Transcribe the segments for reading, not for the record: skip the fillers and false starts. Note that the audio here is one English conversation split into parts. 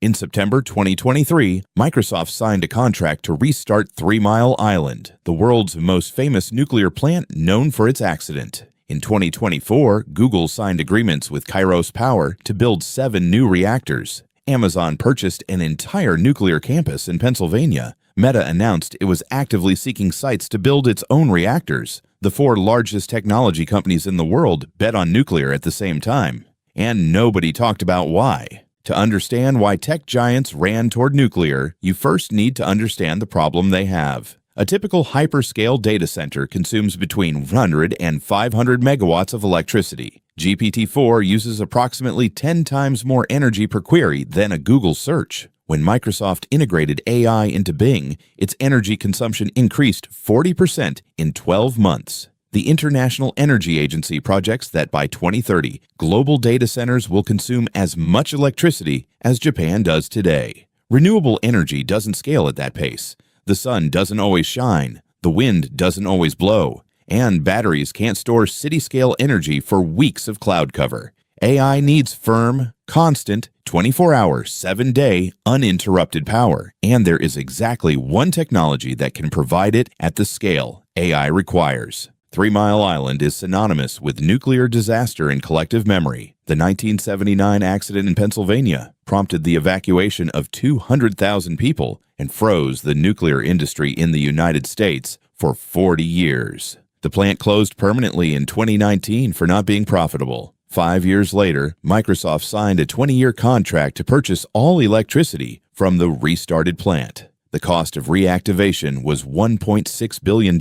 In September 2023, Microsoft signed a contract to restart 3 Mile Island, the world's most famous nuclear plant known for its accident. In 2024, Google signed agreements with Kairos Power to build 7 new reactors. Amazon purchased an entire nuclear campus in Pennsylvania. Meta announced it was actively seeking sites to build its own reactors. The 4 largest technology companies in the world bet on nuclear at the same time. And nobody talked about why. To understand why tech giants ran toward nuclear, you first need to understand the problem they have. A typical hyperscale data center consumes between 100 and 500 megawatts of electricity. GPT-4 uses approximately 10 times more energy per query than a Google search. When Microsoft integrated AI into Bing, its energy consumption increased 40% in 12 months. The International Energy Agency projects that by 2030, global data centers will consume as much electricity as Japan does today. Renewable energy doesn't scale at that pace. The sun doesn't always shine, the wind doesn't always blow, and batteries can't store city-scale energy for weeks of cloud cover. AI needs firm, constant, 24-hour, 7-day, uninterrupted power, and there is exactly one technology that can provide it at the scale AI requires. 3 Mile Island is synonymous with nuclear disaster in collective memory. The 1979 accident in Pennsylvania prompted the evacuation of 200,000 people and froze the nuclear industry in the United States for 40 years. The plant closed permanently in 2019 for not being profitable. 5 years later, Microsoft signed a 20-year contract to purchase all electricity from the restarted plant. The cost of reactivation was $1.6 billion.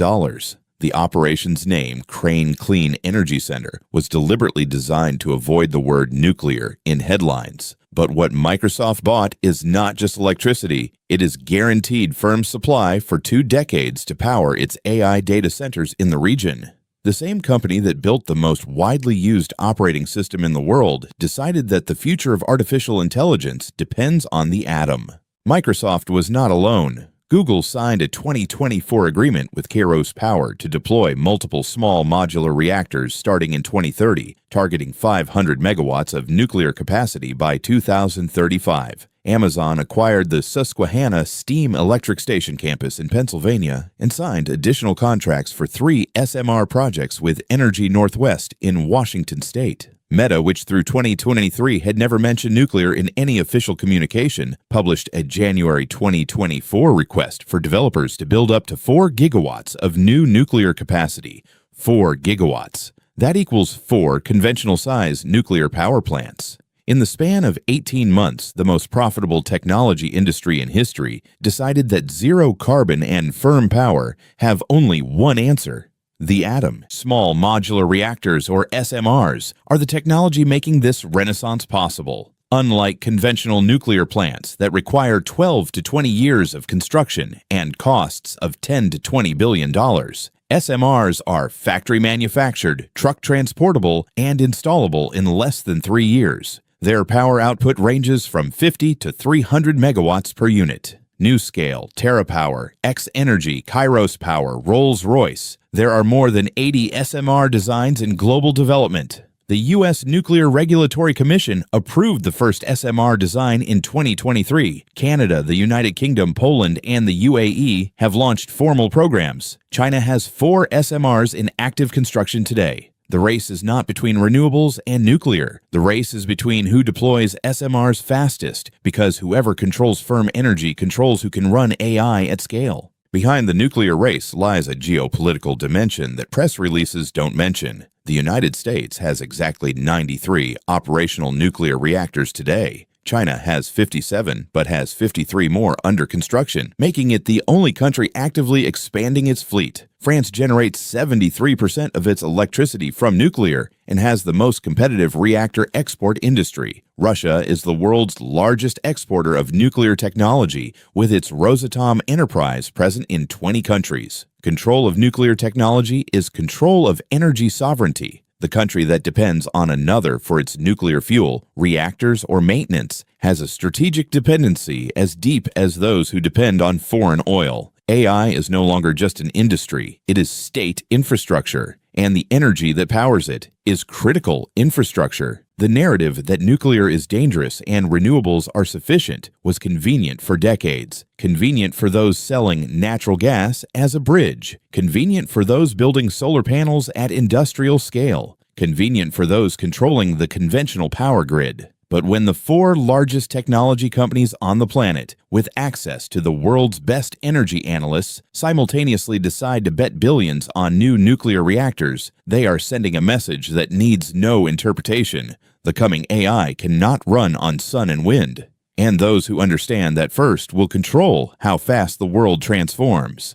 The operation's name, Crane Clean Energy Center, was deliberately designed to avoid the word nuclear in headlines. But what Microsoft bought is not just electricity, it is guaranteed firm supply for 2 decades to power its AI data centers in the region. The same company that built the most widely used operating system in the world decided that the future of artificial intelligence depends on the atom. Microsoft was not alone. Google signed a 2024 agreement with Kairos Power to deploy multiple small modular reactors starting in 2030, targeting 500 megawatts of nuclear capacity by 2035. Amazon acquired the Susquehanna Steam Electric Station campus in Pennsylvania and signed additional contracts for 3 SMR projects with Energy Northwest in Washington State. Meta, which through 2023 had never mentioned nuclear in any official communication, published a January 2024 request for developers to build up to 4 gigawatts of new nuclear capacity. 4 gigawatts. That equals 4 conventional-size nuclear power plants. In the span of 18 months, the most profitable technology industry in history decided that zero carbon and firm power have only one answer: the atom. Small modular reactors, or SMRs, are the technology making this renaissance possible. Unlike conventional nuclear plants that require 12 to 20 years of construction and costs of $10 to $20 billion, SMRs are factory manufactured, truck transportable, and installable in less than 3 years. Their power output ranges from 50 to 300 megawatts per unit. NuScale, TerraPower, X-Energy, Kairos Power, Rolls-Royce. There are more than 80 SMR designs in global development. The U.S. Nuclear Regulatory Commission approved the first SMR design in 2023. Canada, the United Kingdom, Poland, and the UAE have launched formal programs. China has 4 SMRs in active construction today. The race is not between renewables and nuclear. The race is between who deploys SMRs fastest, because whoever controls firm energy controls who can run AI at scale. Behind the nuclear race lies a geopolitical dimension that press releases don't mention. The United States has exactly 93 operational nuclear reactors today. China has 57, but has 53 more under construction, making it the only country actively expanding its fleet. France generates 73% of its electricity from nuclear and has the most competitive reactor export industry. Russia is the world's largest exporter of nuclear technology, with its Rosatom enterprise present in 20 countries. Control of nuclear technology is control of energy sovereignty. The country that depends on another for its nuclear fuel, reactors, or maintenance has a strategic dependency as deep as those who depend on foreign oil. AI is no longer just an industry, it is state infrastructure. and the energy that powers it is critical infrastructure. The narrative that nuclear is dangerous and renewables are sufficient was convenient for decades. Convenient for those selling natural gas as a bridge. Convenient for those building solar panels at industrial scale. Convenient for those controlling the conventional power grid. But when the four largest technology companies on the planet, with access to the world's best energy analysts, simultaneously decide to bet billions on new nuclear reactors, they are sending a message that needs no interpretation. The coming AI cannot run on sun and wind. And those who understand that first will control how fast the world transforms.